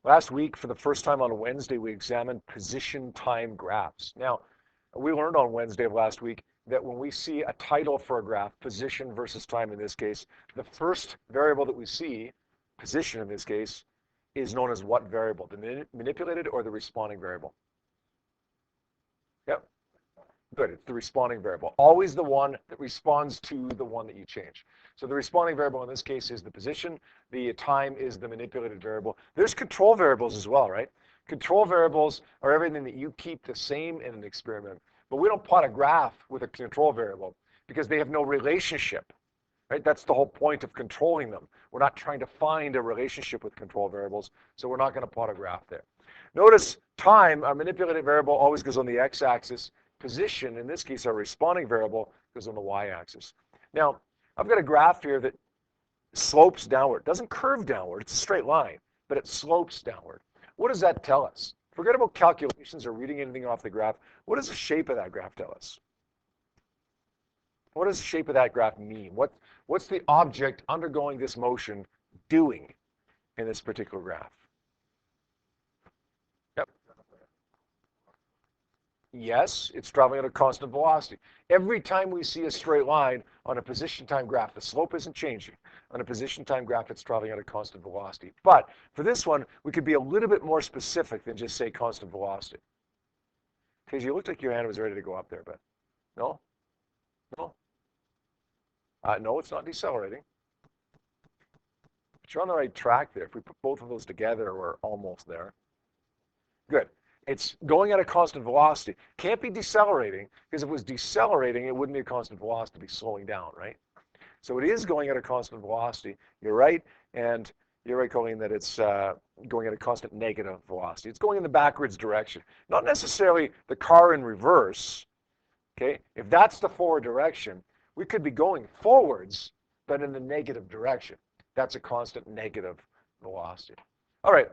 Last week, for the first time on Wednesday, we examined position time graphs. Now, we learned on Wednesday of last week that when we see a title for a graph, position versus time in this case, the first variable that we see, position in this case, is known as what variable? The manipulated or the responding variable? Yep. Good, it's the responding variable. Always the one that responds to the one that you change. So the responding variable in this case is the position. The time is the manipulated variable. There's control variables as well, right? Control variables are everything that you keep the same in an experiment. But we don't plot a graph with a control variable because they have no relationship, right? That's the whole point of controlling them. We're not trying to find a relationship with control variables, so we're not going to plot a graph there. Notice time, our manipulated variable, always goes on the x-axis. Position, in this case, our responding variable, goes on the y-axis. Now, I've got a graph here that slopes downward. It doesn't curve downward. It's a straight line, but it slopes downward. What does that tell us? Forget about calculations or reading anything off the graph. What does the shape of that graph tell us? What does the shape of that graph mean? What's the object undergoing this motion doing in this particular graph? Yep. Yes, it's traveling at a constant velocity. Every time we see a straight line on a position time graph, the slope isn't changing. On a position time graph, it's traveling at a constant velocity. But for this one, we could be a little bit more specific than just say constant velocity. Because you looked like your hand was ready to go up there, but no? No? No, it's not decelerating. But you're on the right track there. If we put both of those together, we're almost there. Good. It's going at a constant velocity. Can't be decelerating, because if it was decelerating, it wouldn't be a constant velocity, it'd be slowing down, right? So it is going at a constant velocity. You're right, and you're right, Colleen, that it's going at a constant negative velocity. It's going in the backwards direction. Not necessarily the car in reverse, okay? If that's the forward direction, we could be going forwards, but in the negative direction. That's a constant negative velocity. All right,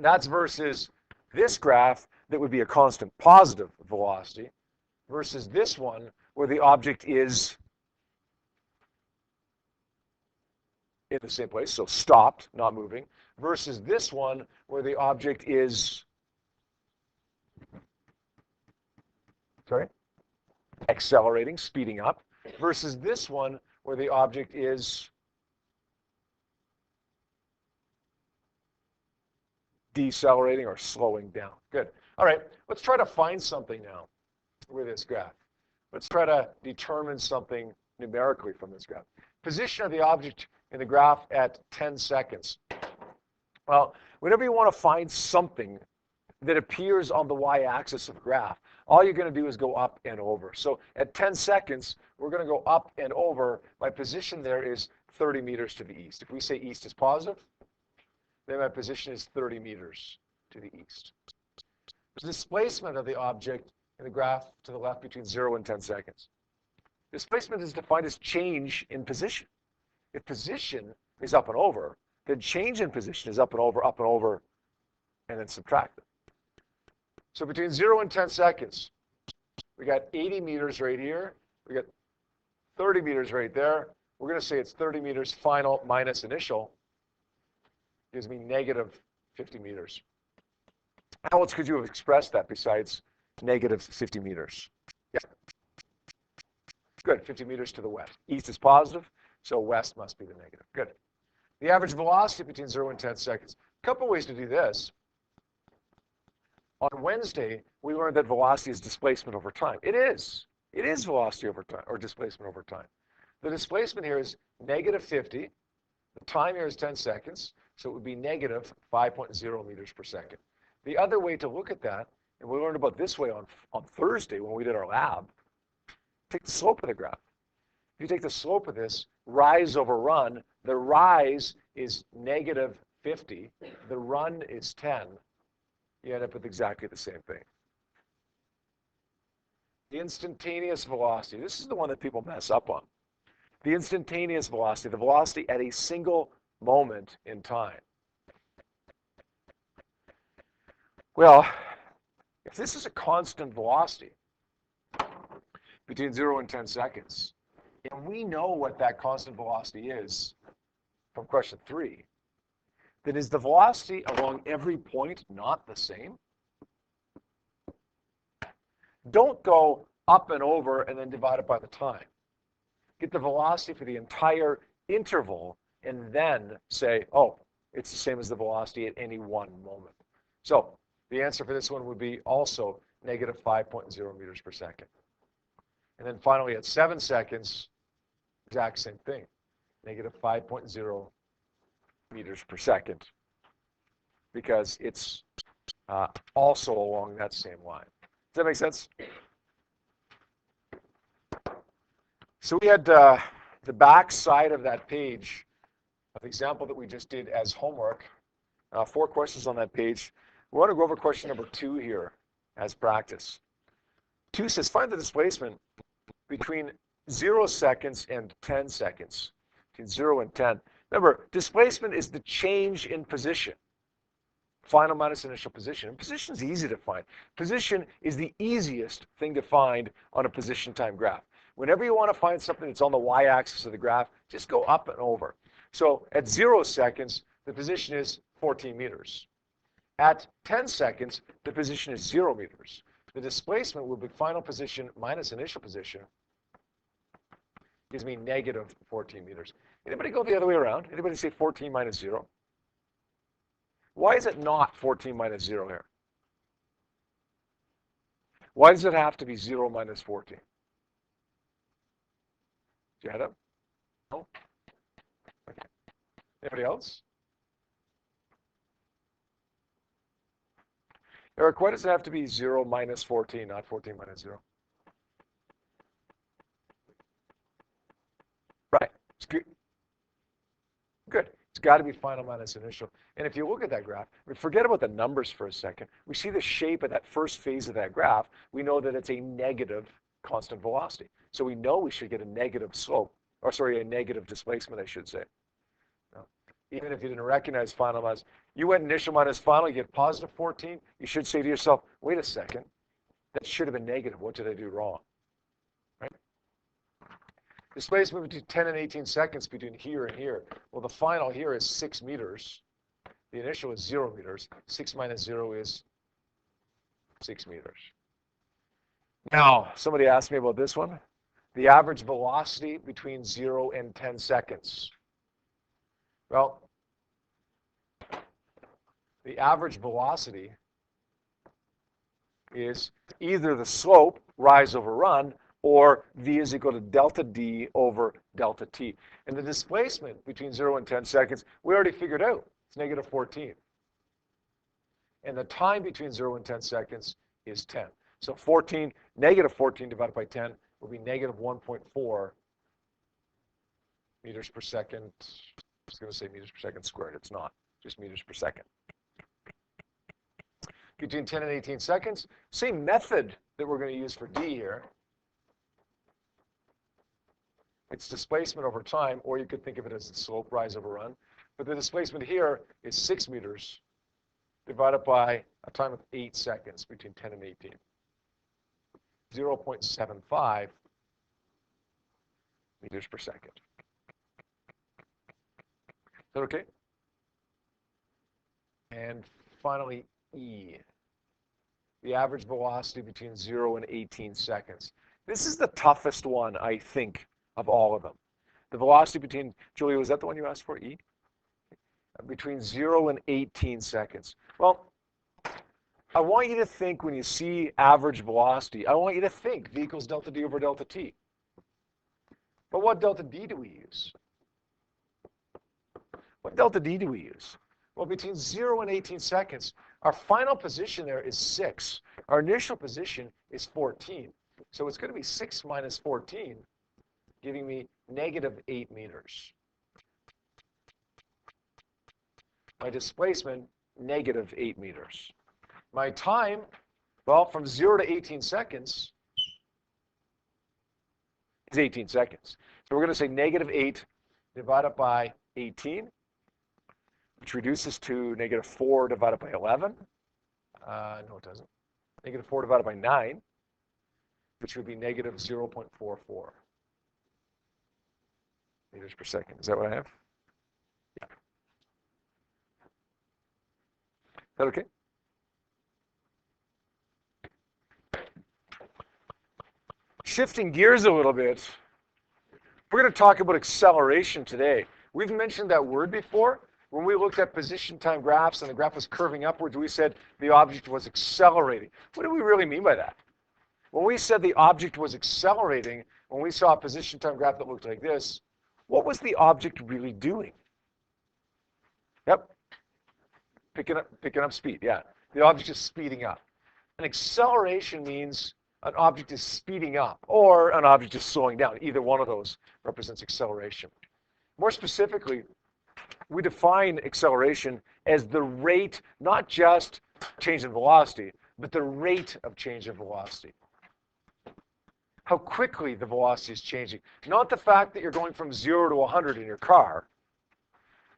that's versus this graph that would be a constant positive velocity versus this one where the object is in the same place, so stopped, not moving, versus this one where the object is, accelerating, speeding up, versus this one where the object is decelerating or slowing down. Good. All right, let's try to find something now with this graph. Let's try to determine something numerically from this graph. Position of the object in the graph at 10 seconds. Well, whenever you want to find something that appears on the y-axis of the graph, all you're going to do is go up and over. So at 10 seconds, we're going to go up and over. My position there is 30 meters to the east. If we say east is positive, then my position is 30 meters to the east. The displacement of the object in the graph to the left between 0 and 10 seconds. Displacement is defined as change in position. If position is up and over, then change in position is up and over, and then subtract them. So between 0 and 10 seconds, we got 80 meters right here. We got 30 meters right there. We're going to say it's 30 meters final minus initial. Gives me negative 50 meters. How else could you have expressed that besides negative 50 meters? Yeah. Good, 50 meters to the west. East is positive, so west must be the negative. Good. The average velocity between 0 and 10 seconds. A couple ways to do this. On Wednesday, we learned that velocity is displacement over time. It is. It is velocity over time, or displacement over time. The displacement here is negative 50. The time here is 10 seconds. So it would be negative 5.0 meters per second. The other way to look at that, and we learned about this way on Thursday when we did our lab, take the slope of the graph. If you take the slope of this, rise over run, the rise is negative 50, the run is 10. You end up with exactly the same thing. The instantaneous velocity, this is the one that people mess up on. The instantaneous velocity, the velocity at a single moment in time. Well, if this is a constant velocity between 0 and 10 seconds, and we know what that constant velocity is from question 3, then is the velocity along every point not the same? Don't go up and over and then divide it by the time. Get the velocity for the entire interval and then say, oh, it's the same as the velocity at any one moment. So the answer for this one would be also negative 5.0 meters per second. And then finally at 7 seconds, exact same thing, negative 5.0 meters per second, because it's also along that same line. Does that make sense? So we had the back side of that page of the example that we just did as homework. 4 questions on that page. We want to go over question number 2 here as practice. 2 says, find the displacement between 0 seconds and 10 seconds. Between 0 and 10. Remember, displacement is the change in position. Final minus initial position. And position is easy to find. Position is the easiest thing to find on a position time graph. Whenever you want to find something that's on the y-axis of the graph, just go up and over. So at 0 seconds, the position is 14 meters. At 10 seconds, the position is 0 meters. The displacement will be final position minus initial position. Gives me negative 14 meters. Anybody go the other way around? Anybody say 14 minus 0? Why is it not 14 minus 0 here? Why does it have to be 0 minus 14? Do you have it? No? Okay. Anybody else? Eric, why does it have to be 0 minus 14, not 14 minus 0? Right. It's good. Good. It's got to be final minus initial. And if you look at that graph, forget about the numbers for a second. We see the shape of that first phase of that graph. We know that it's a negative constant velocity. So we know we should get a negative slope, or sorry, a negative displacement, I should say. No. Even if you didn't recognize final minus, you went initial minus final, you get positive 14, you should say to yourself, wait a second, that should have been negative. What did I do wrong? Right? Displacement between 10 and 18 seconds between here and here. Well, the final here is 6 meters. The initial is 0 meters. 6 minus 0 is 6 meters. Now, somebody asked me about this one. The average velocity between 0 and 10 seconds. Well, the average velocity is either the slope, rise over run, or v is equal to delta d over delta t. And the displacement between 0 and 10 seconds, we already figured out. It's negative 14. And the time between 0 and 10 seconds is 10. So 14, negative 14 divided by 10 will be negative 1.4 meters per second. I was going to say meters per second squared. It's not, just meters per second. Between 10 and 18 seconds, same method that we're going to use for d here. It's displacement over time, or you could think of it as the slope rise over run. But the displacement here is 6 meters divided by a time of 8 seconds between 10 and 18. 0.75 meters per second. Is that okay? And finally, E. The average velocity between 0 and 18 seconds. This is the toughest one, I think, of all of them. The velocity between, Julia, was that the one you asked for, E? Between 0 and 18 seconds. Well, I want you to think when you see average velocity, I want you to think v equals delta d over delta t. But what delta d do we use? What delta d do we use? Well, between 0 and 18 seconds, our final position there is 6. Our initial position is 14. So it's going to be 6 minus 14, giving me negative 8 meters. My displacement, negative 8 meters. My time, well, from 0 to 18 seconds is 18 seconds. So we're going to say negative 8 divided by 18, which reduces to negative 4 divided by 11. No, it doesn't. Negative 4 divided by 9, which would be negative 0.44 meters per second. Is that what I have? Yeah. that okay? Shifting gears a little bit, we're going to talk about acceleration today. We've mentioned that word before. When we looked at position time graphs and the graph was curving upwards, we said the object was accelerating. What do we really mean by that? When we said the object was accelerating, when we saw a position time graph that looked like this, what was the object really doing? Yep, picking up speed, yeah. The object is speeding up. An acceleration means an object is speeding up or an object is slowing down. Either one of those represents acceleration. More specifically, we define acceleration as the rate, not just change in velocity, but the rate of change in velocity. How quickly the velocity is changing. Not the fact that you're going from 0 to 100 in your car,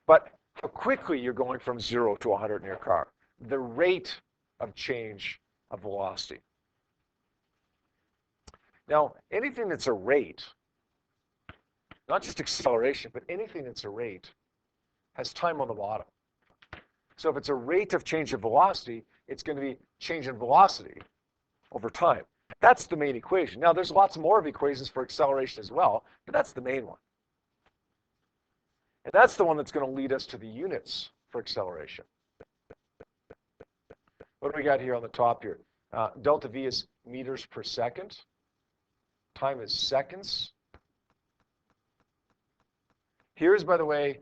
but how quickly you're going from 0 to 100 in your car. The rate of change of velocity. Now, anything that's a rate, not just acceleration, but anything that's a rate, has time on the bottom. So if it's a rate of change of velocity, it's going to be change in velocity over time. That's the main equation. Now, there's lots more of equations for acceleration as well, but that's the main one. And that's the one that's going to lead us to the units for acceleration. What do we got here on the top here? Delta V is meters per second. Time is seconds. Here's, by the way,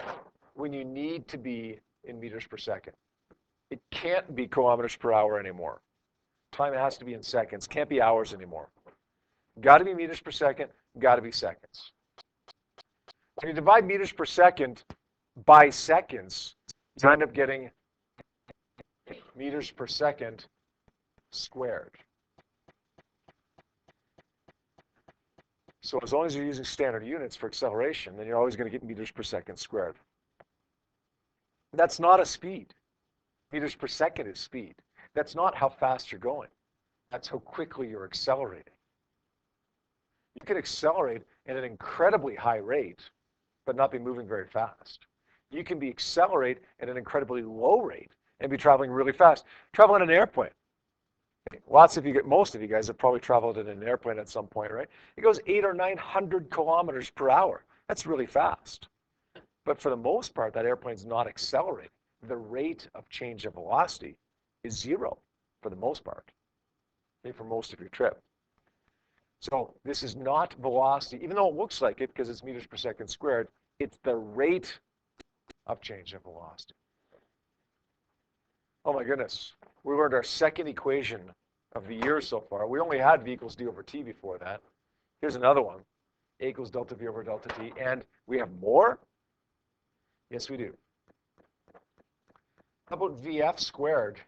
when you need to be in meters per second. It can't be kilometers per hour anymore. Time has to be in seconds. Can't be hours anymore. Got to be meters per second. Got to be seconds. When you divide meters per second by seconds, you end up getting meters per second squared. So as long as you're using standard units for acceleration, then you're always going to get meters per second squared. That's not a speed. Meters per second is speed. That's not how fast you're going. That's how quickly you're accelerating. You can accelerate at an incredibly high rate, but not be moving very fast. You can accelerate at an incredibly low rate and be traveling really fast. Travel in an airplane. Most of you guys have probably traveled in an airplane at some point, right? It goes 800 or 900 kilometers per hour. That's really fast. But for the most part, that airplane's not accelerating. The rate of change of velocity is 0 for the most part, maybe for most of your trip. So this is not velocity, even though it looks like it because it's meters per second squared, it's the rate of change of velocity. Oh my goodness. We learned our second equation of the year so far. We only had V equals D over T before that. Here's another one. A equals delta V over delta T. And we have more? Yes, we do. How about VF squared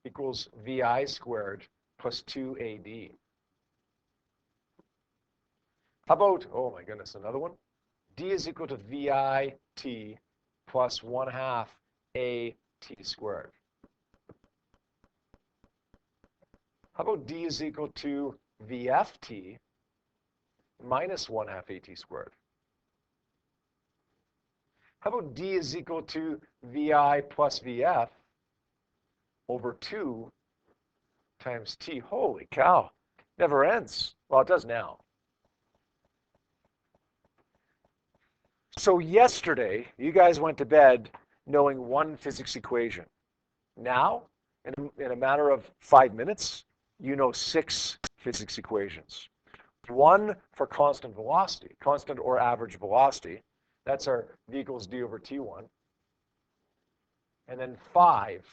equals VI squared plus 2AD? How about, oh my goodness, another one? D is equal to VIT plus 1/2 AT squared. How about D is equal to VFT minus 1/2 AT squared? How about D is equal to VI plus VF over 2 times T? Holy cow, never ends. Well, it does now. So yesterday, you guys went to bed knowing one physics equation. Now, in a matter of 5 minutes, you know 6 physics equations. One for constant velocity, constant or average velocity. That's our V equals D over T1. And then 5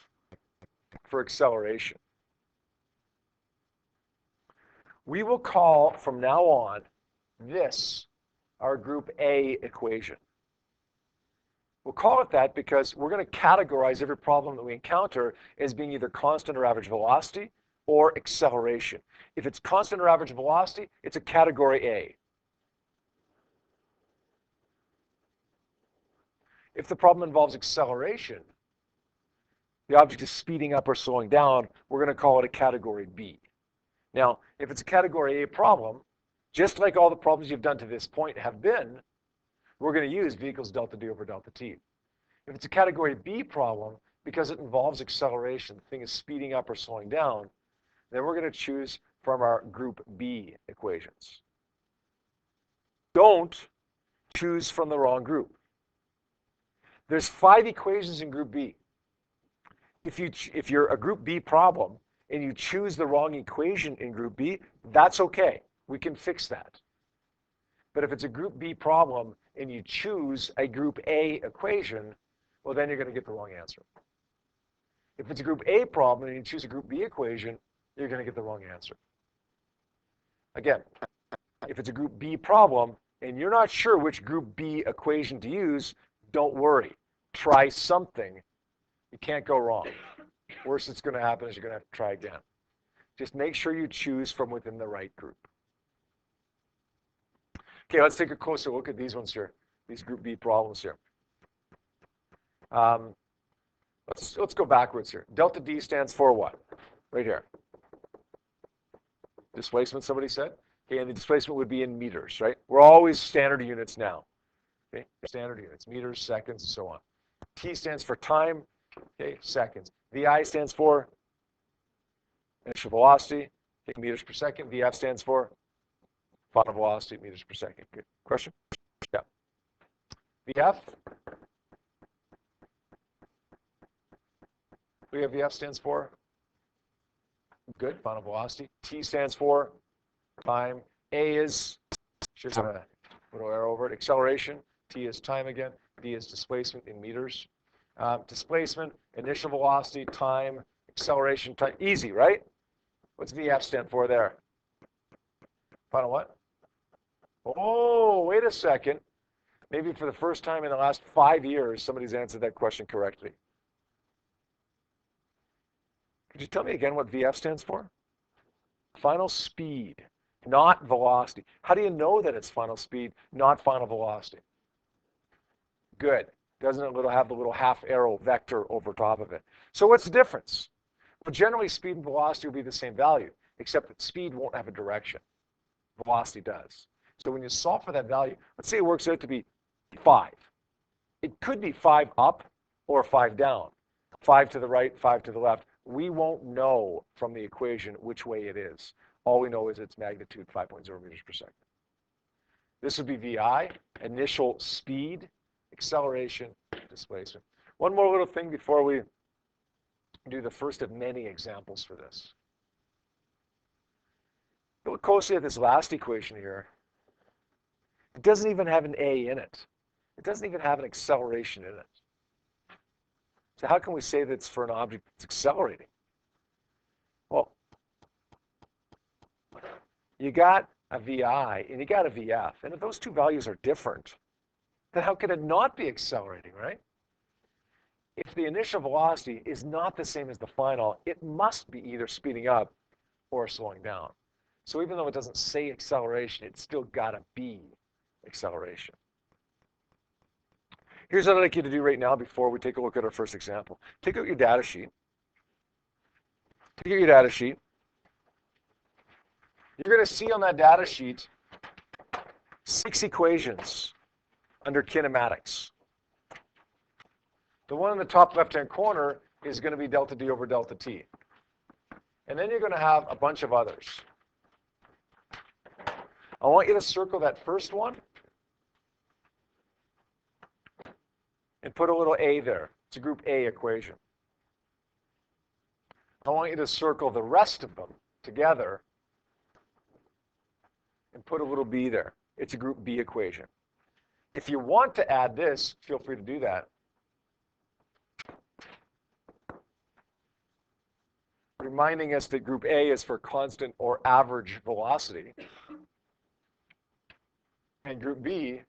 for acceleration. We will call, from now on, this our group A equation. We'll call it that because we're going to categorize every problem that we encounter as being either constant or average velocity or acceleration. If it's constant or average velocity, it's a category A. If the problem involves acceleration, the object is speeding up or slowing down, we're going to call it a category B. Now, if it's a category A problem, just like all the problems you've done to this point have been, we're going to use V equals delta D over delta T. If it's a category B problem, because it involves acceleration. The thing is speeding up or slowing down. Then we're going to choose from our group B equations. Don't choose from the wrong group. There's 5 equations in group B. If you're a group B problem and you choose the wrong equation in group B, that's okay. We can fix that. But if it's a group B problem and you choose a group A equation, well, then you're going to get the wrong answer. If it's a group A problem and you choose a group B equation, you're going to get the wrong answer. Again, if it's a group B problem and you're not sure which group B equation to use, don't worry. Try something. You can't go wrong. Worst that's going to happen is you're going to have to try again. Just make sure you choose from within the right group. Okay, let's take a closer look at these ones here, these group B problems here. Let's go backwards here. Delta D stands for what? Right here. Displacement, somebody said? Okay, and the displacement would be in meters, right? We're always standard units now. Okay, standard units, meters, seconds, and so on. T stands for time, okay, seconds. VI stands for initial velocity, okay, meters per second. VF stands for final velocity, meters per second. Good. Question? Yeah. VF? VF stands for? Good, final velocity. T stands for time. A is, just a little arrow over it, acceleration. T is time again. D is displacement in meters. Displacement, initial velocity, time, acceleration, time. Easy, right? What's VF stand for there? Final what? Oh, wait a second. Maybe for the first time in the last 5 years, somebody's answered that question correctly. Could you tell me again what VF stands for? Final speed, not velocity. How do you know that it's final speed, not final velocity? Good. Doesn't it have the little half arrow vector over top of it? So what's the difference? Well, generally, speed and velocity will be the same value, except that speed won't have a direction. Velocity does. So when you solve for that value, let's say it works out to be 5. It could be 5 up or 5 down. 5 to the right, 5 to the left. We won't know from the equation which way it is. All we know is its magnitude, 5.0 meters per second. This would be VI, initial speed, acceleration, displacement. One more little thing before we do the first of many examples for this. Look closely at this last equation here. It doesn't even have an A in it. It doesn't even have an acceleration in it. So how can we say that it's for an object that's accelerating? Well, you got a VI and you got a VF, and if those two values are different, then how could it not be accelerating, right? If the initial velocity is not the same as the final, it must be either speeding up or slowing down. So even though it doesn't say acceleration, it's still got to be acceleration. Here's what I'd like you to do right now before we take a look at our first example. Take out your data sheet. Take out your data sheet. You're going to see on that data sheet 6 equations under kinematics. The one in the top left-hand corner is going to be delta D over delta T. And then you're going to have a bunch of others. I want you to circle that first one and put a little A there. It's a group A equation. I want you to circle the rest of them together and put a little B there. It's a group B equation. If you want to add this, feel free to do that. Reminding us that group A is for constant or average velocity. And group B,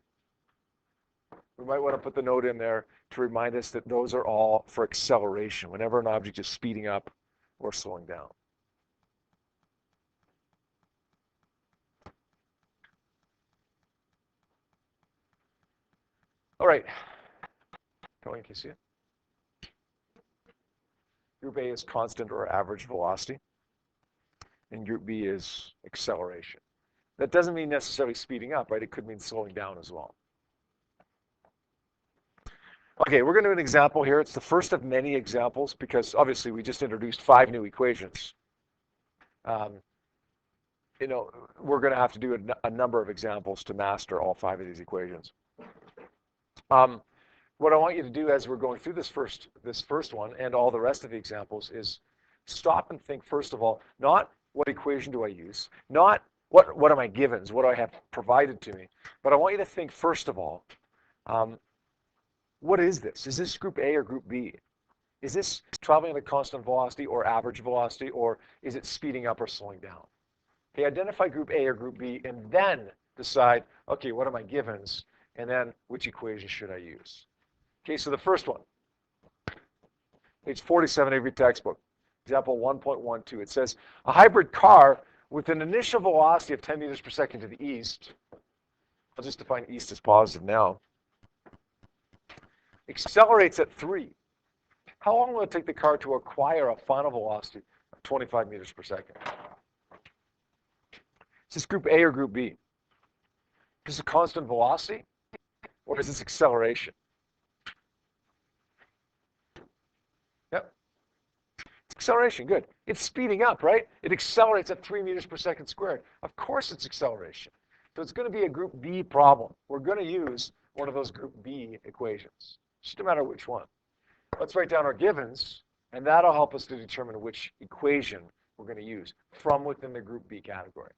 we might want to put the note in there to remind us that those are all for acceleration, whenever an object is speeding up or slowing down. All right. Can you see it? Group A is constant or average velocity, and group B is acceleration. That doesn't mean necessarily speeding up, right? It could mean slowing down as well. Okay, we're going to do an example here. It's the first of many examples because obviously we just introduced 5 new equations. Um, we're going to have to do a number of examples to master all 5 of these equations. What I want you to do as we're going through this first one and all the rest of the examples is stop and think, first of all, not what equation do I use, not what are my givens, what do I have provided to me, but I want you to think, first of all, what is this? Is this group A or group B? Is this traveling at a constant velocity or average velocity, or is it speeding up or slowing down? Okay, identify group A or group B, and then decide, okay, what are my givens, and then which equation should I use? Okay, so the first one, page 47 of your textbook, example 1.12. It says, a hybrid car with an initial velocity of 10 meters per second to the east, I'll just define east as positive now, accelerates at 3. How long will it take the car to acquire a final velocity of 25 meters per second? Is this group A or group B? Is this a constant velocity, or is this acceleration? Yep. It's acceleration, good. It's speeding up, right? It accelerates at 3 meters per second squared. Of course it's acceleration. So it's going to be a group B problem. We're going to use one of those group B equations. Just no matter which one. Let's write down our givens, and that'll help us to determine which equation we're going to use from within the group B category.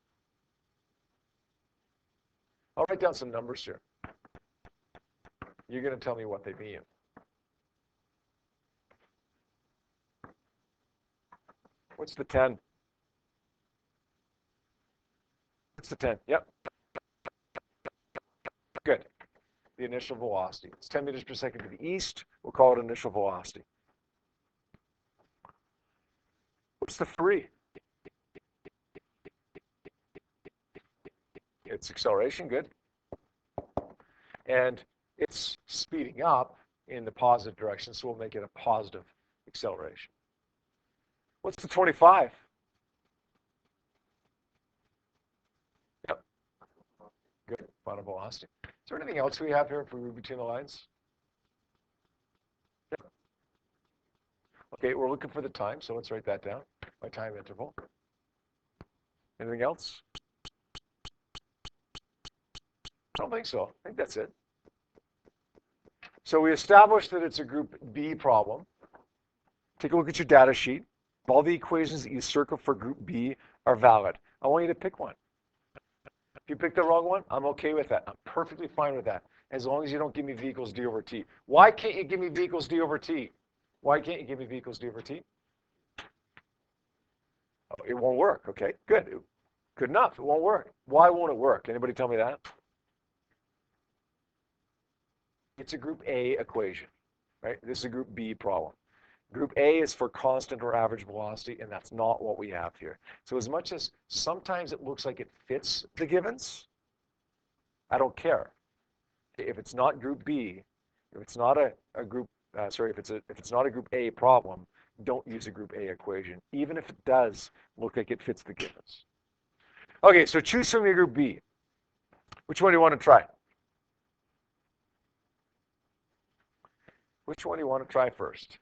I'll write down some numbers here. You're going to tell me what they mean. What's the 10? What's the 10? Yep. Good. The initial velocity. It's 10 meters per second to the east. We'll call it initial velocity. What's the 3? It's acceleration, good. And it's speeding up in the positive direction, so we'll make it a positive acceleration. What's the 25? Yep. Good. Final velocity. Is there anything else we have here if we read between the lines? Yep. Okay, we're looking for the time, so let's write that down. My time interval. Anything else? I don't think so. I think that's it. So we established that it's a group B problem. Take a look at your data sheet. All the equations that you circle for group B are valid. I want you to pick one. If you pick the wrong one, I'm okay with that. I'm perfectly fine with that, as long as you don't give me v equals d over t. Why can't you give me v equals d over t? Why can't you give me v equals d over t? Oh, it won't work. Okay, good. Good enough. It won't work. Why won't it work? Anybody tell me that? It's a group A equation, right? This is a group B problem. Group A is for constant or average velocity, and that's not what we have here. So as much as sometimes it looks like it fits the givens, I don't care. If it's not group B, if it's not a group, if it's not a group A problem, don't use a group A equation, even if it does look like it fits the givens. Okay, so choose from your group B. Which one do you want to try? Which one do you want to try first?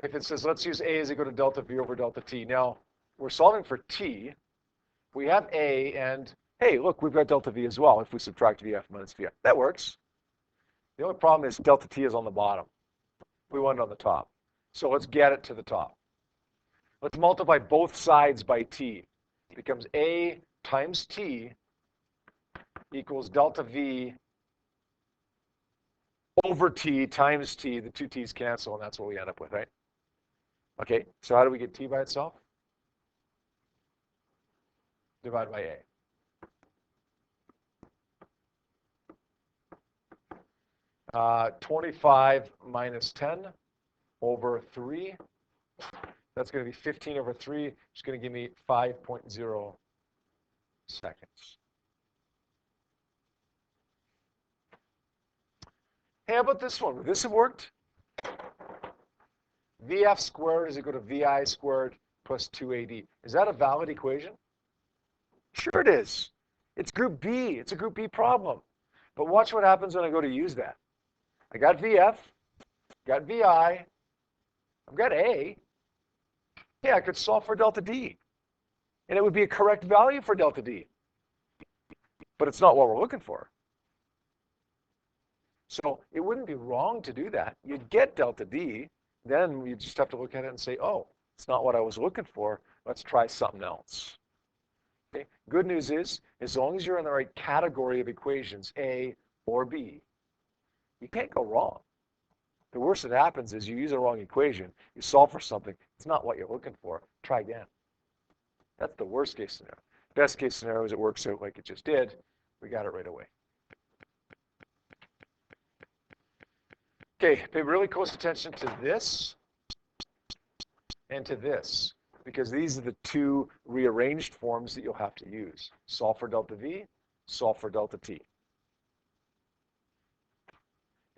If it says, let's use A is equal to delta V over delta T. Now, we're solving for T. We have A, and hey, look, we've got delta V as well if we subtract VF minus VF. That works. The only problem is delta T is on the bottom. We want it on the top. So let's get it to the top. Let's multiply both sides by T. It becomes A times T equals delta V over T times T. The two T's cancel, and that's what we end up with, right? Okay, so how do we get T by itself? Divide by A. 25 minus 10 over 3. That's going to be 15 over 3. It's going to give me 5.0 seconds. Hey, how about this one? Would this have worked? VF squared is equal to VI squared plus 2AD. Is that a valid equation? Sure it is. It's group B. It's a group B problem. But watch what happens when I go to use that. I got VF, got VI, I've got A. Yeah, I could solve for delta D. And it would be a correct value for delta D. But it's not what we're looking for. So it wouldn't be wrong to do that. You'd get delta D. Then you just have to look at it and say, oh, it's not what I was looking for. Let's try something else. Okay? Good news is, as long as you're in the right category of equations, A or B, you can't go wrong. The worst that happens is you use a wrong equation, you solve for something, it's not what you're looking for, try again. That's the worst case scenario. Best case scenario is it works out like it just did, we got it right away. Okay, pay really close attention to this and to this, because these are the two rearranged forms that you'll have to use. Solve for delta V, solve for delta T.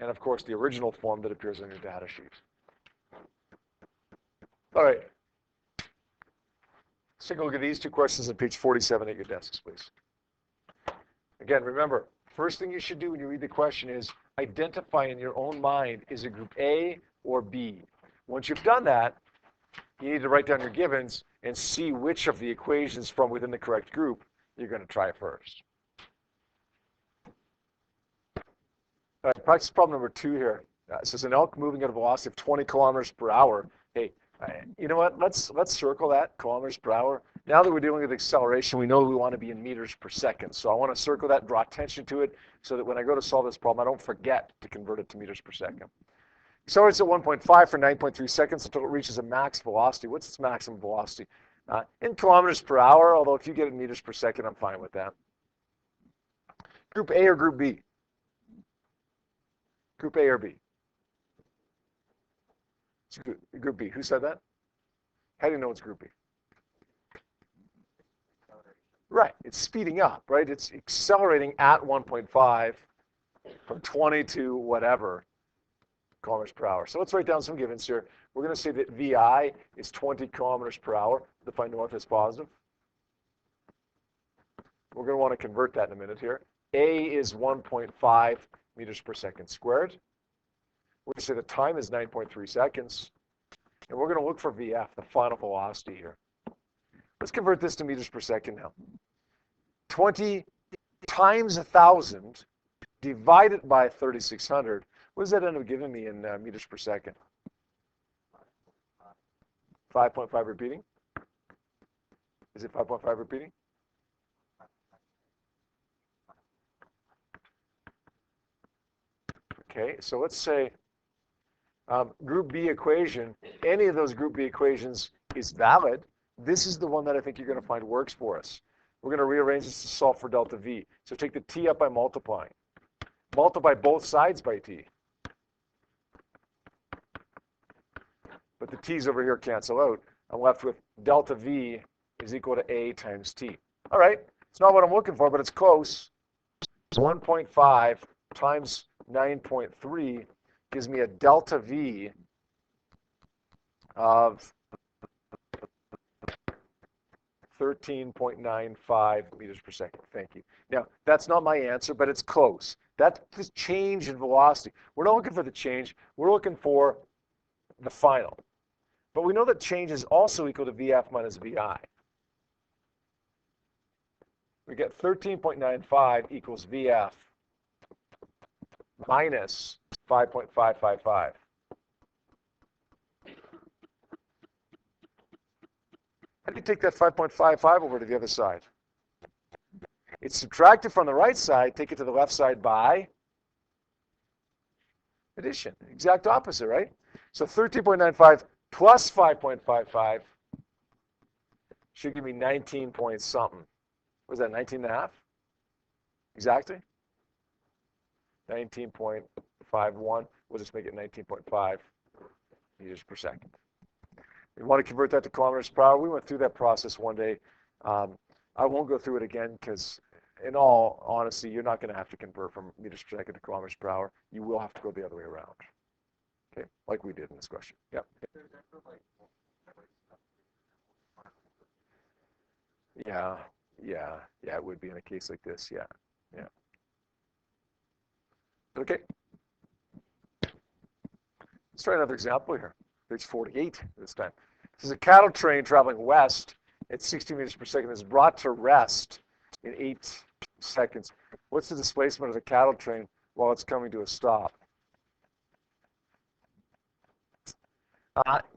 And of course, the original form that appears on your data sheet. All right. Let's take a look at these two questions on page 47 at your desks, please. Again, remember, first thing you should do when you read the question is identify in your own mind, is it group A or B? Once you've done that, you need to write down your givens and see which of the equations from within the correct group you're going to try first. All right, practice problem number 2 here. It says an elk moving at a velocity of 20 kilometers per hour. Hey, you know what? Let's circle that, kilometers per hour. Now that we're dealing with acceleration, we know we want to be in meters per second. So I want to circle that, draw attention to it, so that when I go to solve this problem, I don't forget to convert it to meters per second. Accelerates at 1.5 for 9.3 seconds until it reaches a max velocity. What's its maximum velocity? In kilometers per hour, although if you get it in meters per second, I'm fine with that. Group A or Group B? Group A or B? It's group B. Who said that? How do you know it's Group B? Right. It's speeding up, right? It's accelerating at 1.5 from 20 to whatever kilometers per hour. So let's write down some givens here. We're going to say that VI is 20 kilometers per hour. Define north as positive. We're going to want to convert that in a minute here. A is 1.5 meters per second squared. We're going to say the time is 9.3 seconds. And we're going to look for VF, the final velocity here. Let's convert this to meters per second now. 20 times 1,000 divided by 3,600. What does that end up giving me in meters per second? 5.5 repeating? Is it 5.5 repeating? Okay, so let's say Group B equation, any of those Group B equations is valid. This is the one that I think you're going to find works for us. We're going to rearrange this to solve for delta V. So take the T up by multiplying. Multiply both sides by T. But the T's over here cancel out. I'm left with delta V is equal to A times T. All right, it's not what I'm looking for, but it's close. 1.5 times 9.3 gives me a delta V of 13.95 meters per second. Thank you. Now, that's not my answer, but it's close. That's the change in velocity. We're not looking for the change. We're looking for the final. But we know that change is also equal to VF minus VI. We get 13.95 equals VF minus 5.555. How do you take that 5.55 over to the other side? It's subtracted from the right side, take it to the left side by addition. Exact opposite, right? So 13.95 plus 5.55 should give me 19 point something. What was that, 19 and a half? Exactly? 19.51. We'll just make it 19.5 meters per second. We want to convert that to kilometers per hour. We went through that process one day. I won't go through it again because, in all honesty, you're not going to have to convert from meters per second to kilometers per hour. You will have to go the other way around. Okay, like we did in this question. Yeah. Yeah. Yeah, it would be in a case like this. Yeah. Okay. Let's try another example here. Page 48 this time. This is a cattle train traveling west at 60 meters per second is brought to rest in 8 seconds. What's the displacement of the cattle train while it's coming to a stop?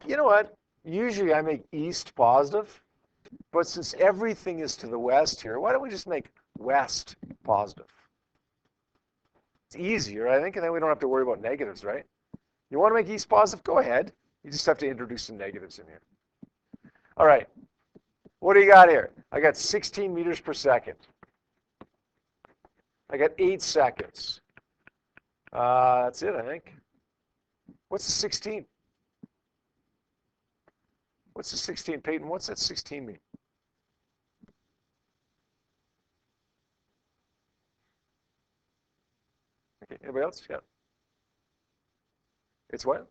You know what? Usually I make east positive, but since everything is to the west here, why don't we just make west positive? It's easier, I think, and then we don't have to worry about negatives, right? You want to make east positive? Go ahead. You just have to introduce some negatives in here. All right. What do you got here? I got 16 meters per second. I got 8 seconds. That's it, I think. What's the 16? What's the 16, Peyton? What's that 16 mean? Okay, anybody else? Yeah. It's what?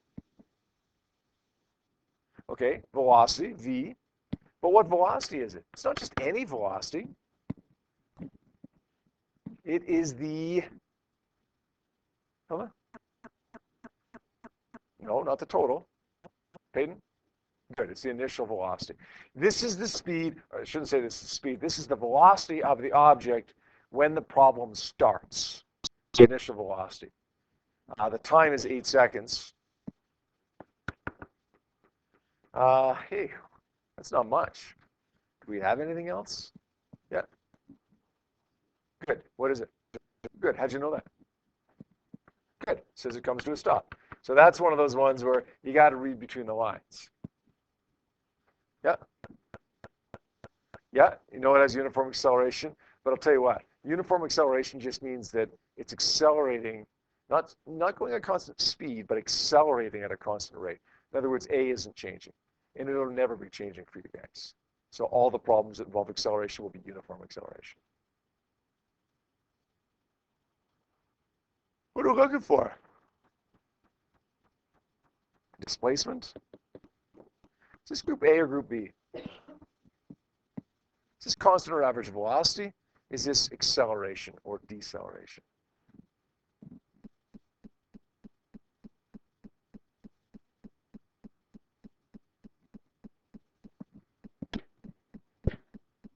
Okay, velocity, v. But what velocity is it? It's not just any velocity. It is the, no, not the total. Peyton? Good, it's the initial velocity. This is the speed, or I shouldn't say this is the speed, this is the velocity of the object when the problem starts. The initial velocity. The time is 8 seconds. Hey, that's not much. Do we have anything else? Yeah. Good. What is it? Good. How'd you know that? Good. It says it comes to a stop. So that's one of those ones where you got to read between the lines. Yeah. Yeah. You know it has uniform acceleration, but I'll tell you what. Uniform acceleration just means that it's accelerating, not going at constant speed, but accelerating at a constant rate. In other words, A isn't changing, and it'll never be changing for you guys. So all the problems that involve acceleration will be uniform acceleration. What are we looking for? Displacement? Is this group A or group B? Is this constant or average velocity? Is this acceleration or deceleration?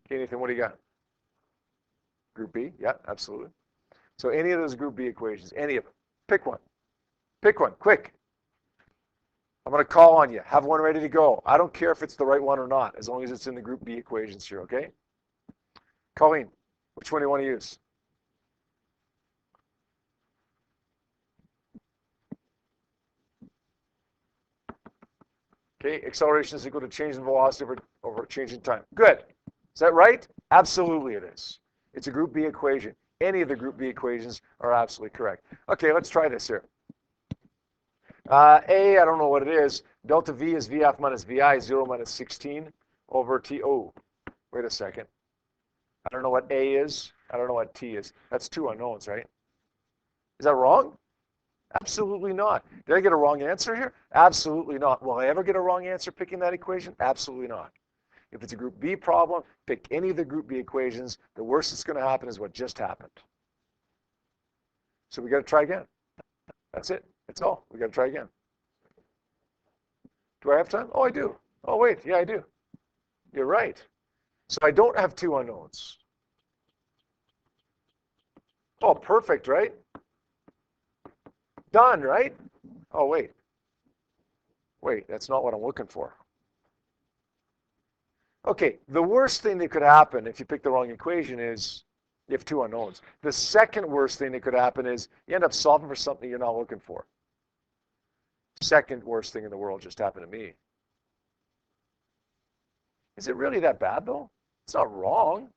Okay, Nathan, what do you got? Group B? Yeah, absolutely. So any of those group B equations, any of them. Pick one. Pick one, quick. I'm going to call on you. Have one ready to go. I don't care if it's the right one or not, as long as it's in the group B equations here, okay? Colleen, which one do you want to use? Okay, acceleration is equal to change in velocity over change in time. Good. Is that right? Absolutely it is. It's a group B equation. Any of the group B equations are absolutely correct. Okay, let's try this here. A, I don't know what it is. Delta V is VF minus VI, 0 minus 16 over T. Oh, wait a second. I don't know what A is. I don't know what T is. That's 2 unknowns, right? Is that wrong? Absolutely not. Did I get a wrong answer here? Absolutely not. Will I ever get a wrong answer picking that equation? Absolutely not. If it's a group B problem, pick any of the group B equations. The worst that's going to happen is what just happened. So we got to try again. That's it. That's all. We got to try again. Do I have time? Oh, I do. Oh, wait. Yeah, I do. You're right. So I don't have 2 unknowns. Oh, perfect, right? Done, right? Oh, wait. Wait, that's not what I'm looking for. Okay, the worst thing that could happen if you pick the wrong equation is you have 2 unknowns. The second worst thing that could happen is you end up solving for something you're not looking for. Second worst thing in the world just happened to me. Is it really that bad, though? It's not wrong.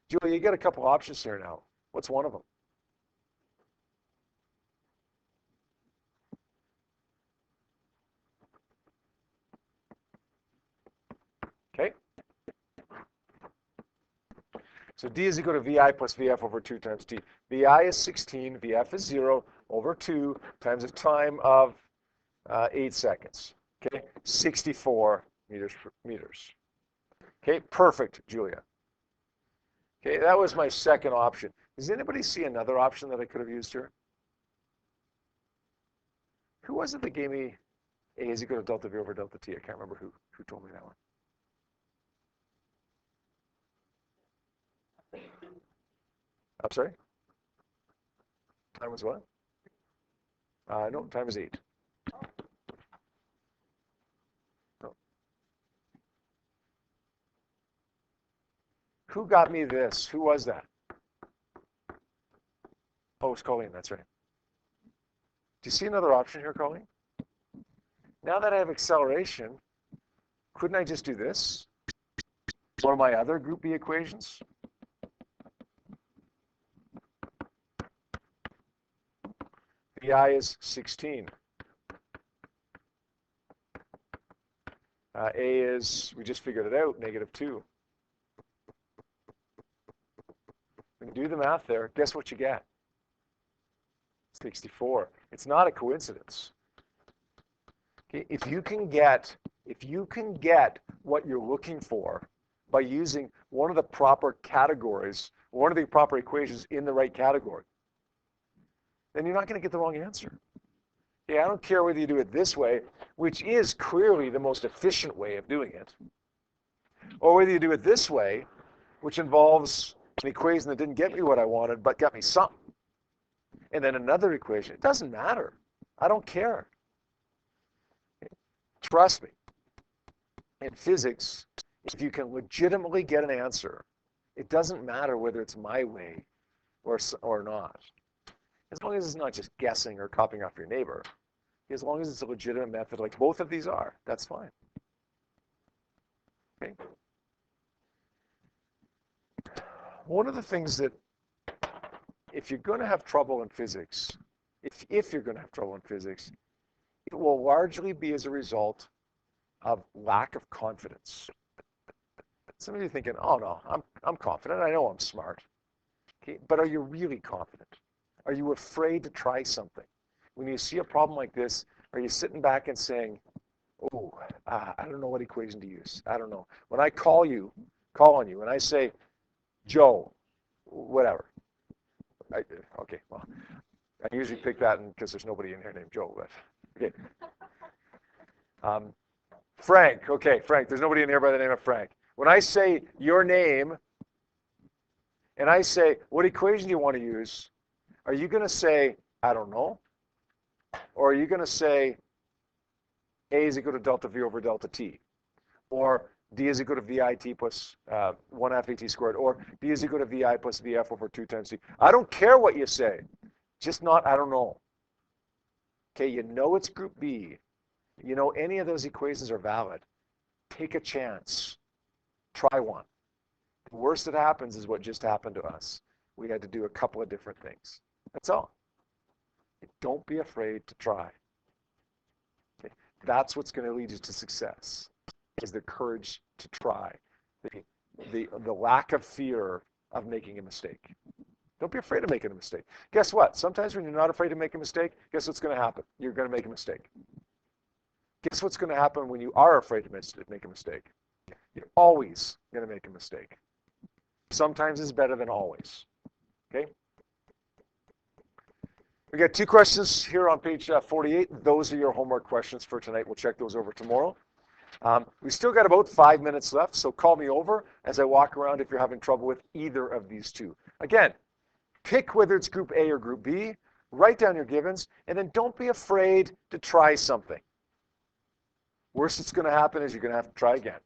Julia, you get a couple options here now. What's one of them? Okay. So D is equal to VI plus VF over 2 times T. VI is 16, VF is 0 over 2 times a time of 8 seconds. Okay, 64 meters. Okay, perfect, Julia. Okay, that was my second option. Does anybody see another option that I could have used here? Who was it that gave me A is equal to delta V over delta T? I can't remember who told me that one. I'm sorry? Time was what? No, time was 8. No. Who got me this? Who was that? Oh, it was Colleen, that's right. Do you see another option here, Colleen? Now that I have acceleration, couldn't I just do this? One of my other group B equations? VI is 16. A is, we just figured it out, -2. When you do the math there, guess what you get? 64. It's not a coincidence. Okay, if you can get what you're looking for by using one of the proper categories, one of the proper equations in the right category, then you're not going to get the wrong answer. Okay, I don't care whether you do it this way, which is clearly the most efficient way of doing it, or whether you do it this way, which involves an equation that didn't get me what I wanted, but got me something. And then another equation. It doesn't matter. I don't care. Trust me. In physics, if you can legitimately get an answer, it doesn't matter whether it's my way or not. As long as it's not just guessing or copying off your neighbor. As long as it's a legitimate method like both of these are, that's fine. Okay. One of the things that, if you're going to have trouble in physics, if you're going to have trouble in physics, it will largely be as a result of lack of confidence. Some of you are thinking, oh no, I'm confident, I know I'm smart. Okay, but are you really confident? Are you afraid to try something? When you see a problem like this, are you sitting back and saying, oh, I don't know what equation to use. I don't know. When I call on you, and I say, Joe, whatever. Okay, well, I usually pick that because there's nobody in here named Joe, but okay. Frank, okay, Frank, there's nobody in here by the name of Frank. When I say your name, and I say, what equation do you want to use? Are you going to say, I don't know? Or are you going to say, A is equal to delta V over delta T? Or D is equal to VIT plus 1 half AT squared? Or D is equal to VI plus VF over 2 times T? I don't care what you say. Just not, I don't know. Okay, you know it's group B. You know any of those equations are valid. Take a chance. Try one. The worst that happens is what just happened to us. We had to do a couple of different things. That's all. Don't be afraid to try. Okay? That's what's going to lead you to success, is the courage to try. The lack of fear of making a mistake. Don't be afraid of making a mistake. Guess what? Sometimes when you're not afraid to make a mistake, guess what's going to happen? You're going to make a mistake. Guess what's going to happen when you are afraid to make a mistake? You're always going to make a mistake. Sometimes it's better than always. Okay? We got 2 questions here on page 48. Those are your homework questions for tonight. We'll check those over tomorrow. We still got about 5 minutes left, so call me over as I walk around if you're having trouble with either of these 2. Again, pick whether it's group A or group B, write down your givens, and then don't be afraid to try something. Worst that's going to happen is you're going to have to try again.